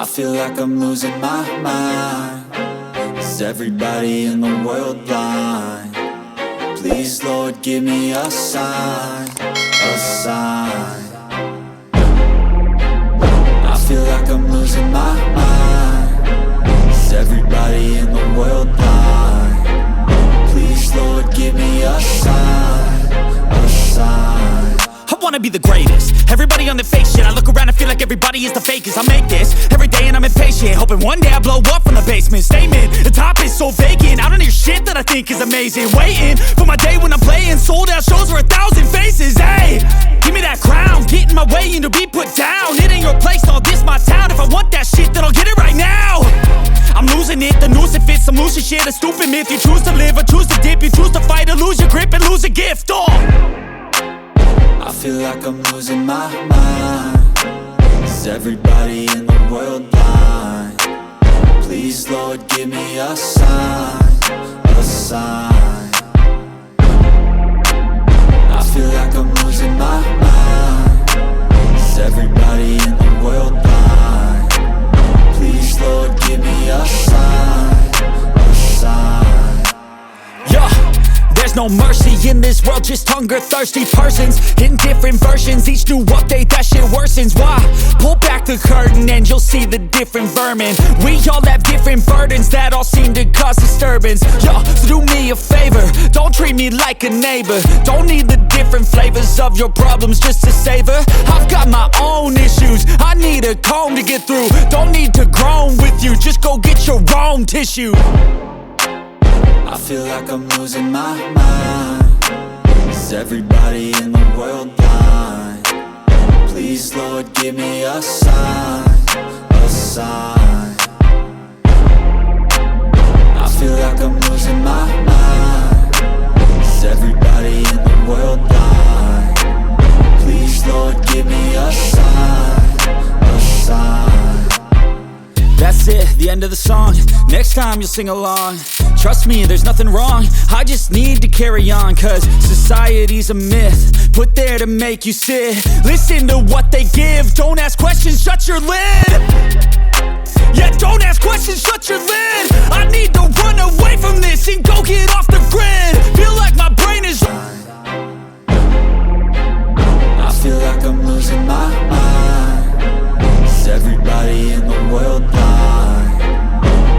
I feel like I'm losing my mind. Is everybody in the world blind? Please, Lord, give me a sign, a sign. I feel like I'm losing my mind. Is everybody in the world blind? Please, Lord, give me a sign, a sign. I wanna be the greatest. Everybody on the fake shit. I look around and feel like everybody is the fakest. I make this every day and I'm impatient, hoping one day I blow up from the basement. Statement, the top is so vacant. I don't hear shit that I think is amazing. Waiting for my day when I'm playing sold out shows for 1,000 faces. Hey, give me that crown, get in my way and to be put down. It ain't your place, all this my town. If I want that shit, then I'll get it right now. I'm losing it, the noose it fits. I'm losing shit, a stupid myth. You choose to live or choose to dip. You choose to fight or lose your grip and lose a gift. I feel like I'm losing my mind. Is everybody in the world blind? Please, Lord, give me a sign, a sign. I feel like I'm losing my mind. Is everybody in the world blind? Please, Lord, give me a sign, a sign. Yeah. There's no mercy in this world, just hunger-thirsty persons in different versions. Each new update, that shit worsens. Why? Pull back the curtain and you'll see the different vermin. We all have different burdens that all seem to cause disturbance. Yo, so do me a favor, don't treat me like a neighbor. Don't need the different flavors of your problems just to savor. I've got my own issues, I need a comb to get through. Don't need to groan with you, just go get your own tissue. I feel like I'm losing my mind. Is everybody in the world blind? Please, Lord, give me a sign, a sign. I feel like I'm losing my mind. Is everybody in the world blind? Please, Lord, give me a sign, a sign. That's it, the end of the song. Next time you'll sing along. Trust me, there's nothing wrong. I just need to carry on, cause society's a myth put there to make you sit. Listen to what they give. Don't ask questions, shut your lid. Yeah, don't ask questions, shut your lid. I need to run away from this and go get off the grid. Feel like my brain is... I feel like I'm losing my mind. Is everybody in the world blind?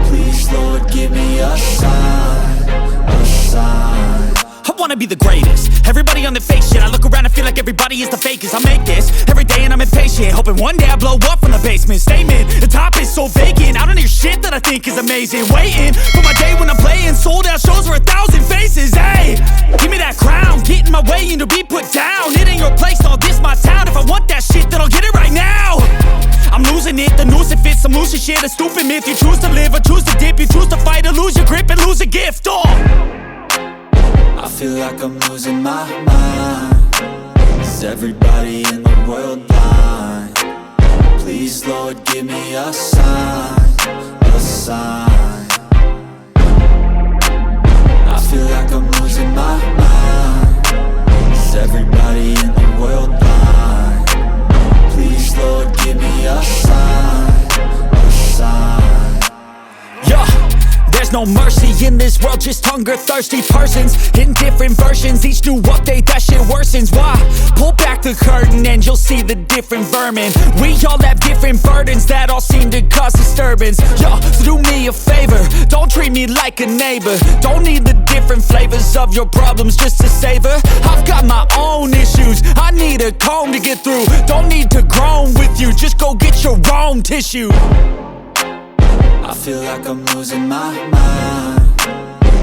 Please, Lord, give me a sign, a sign. I wanna be the greatest. Everybody on the fake shit. I look around and feel like everybody is the fakest. I make this every day and I'm impatient, hoping one day I blow up from the basement. Statement, the top is so vacant. I don't hear shit that I think is amazing. Waiting for my day when I'm playing sold out shows for 1,000 faces. Hey, give me that crown, get in my way and to be put down. It ain't your place, all this my town. If I want that shit, then I'll get it right now. I'm losing it, the noose it fits. I'm losing shit, a stupid myth. You choose to live or choose to dip. You choose to fight or lose your grip and lose a gift. I feel like I'm losing my mind. Is everybody in the world blind? Please, Lord, give me a sign, a sign. I feel like I'm losing my mind. Is everybody in the world blind? Please, Lord, give me a sign, a sign. Yeah. There's no mercy in this world, just hunger-thirsty persons in different versions. Each new update, that shit worsens. Why? Pull back the curtain and you'll see the different vermin. We all have different burdens that all seem to cause disturbance. Yo, so do me a favor, don't treat me like a neighbor. Don't need the different flavors of your problems just to savor. I've got my own issues, I need a comb to get through. Don't need to groan with you, just go get your own tissue. I feel like I'm losing my mind.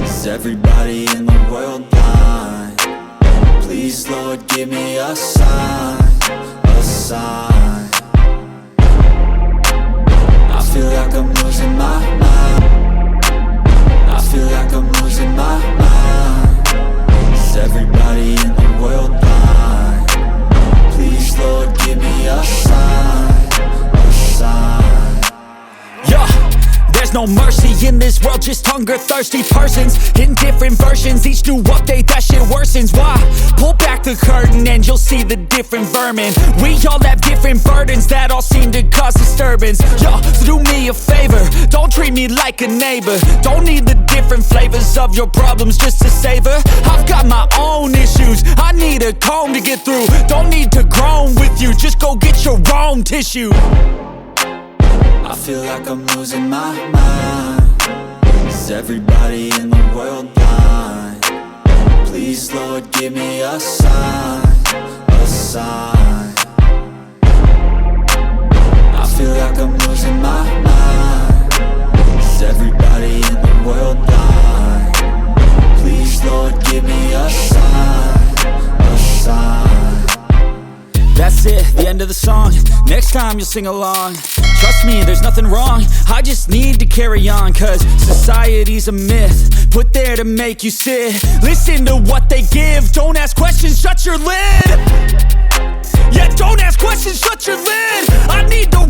Is everybody in the world blind? Please, Lord, give me a sign, a sign. I feel like I'm losing my mind. I feel like I'm losing my mind. Is everybody in the world blind? Please, Lord, give me a sign, a sign. Yeah. There's no mercy in this world, just hunger thirsty persons in different versions. Each new update, that shit worsens. Why? Pull back the curtain and you'll see the different vermin. We all have different burdens that all seem to cause disturbance. Yo, so do me a favor, don't treat me like a neighbor. Don't need the different flavors of your problems just to savor. I've got my own issues, I need a comb to get through. Don't need to groan with you, just go get your own tissue. I feel like I'm losing my mind. Is everybody in the world blind? Please, Lord, give me a sign, a sign. I feel like I'm losing my mind. Is everybody in the world blind? Please, Lord, give me a sign, a sign. That's it, the end of the song. Next time you'll sing along. Trust me, there's nothing wrong, I just need to carry on. Cause society's a myth, put there to make you sit. Listen to what they give, don't ask questions, shut your lid. Yeah, don't ask questions, shut your lid. I need to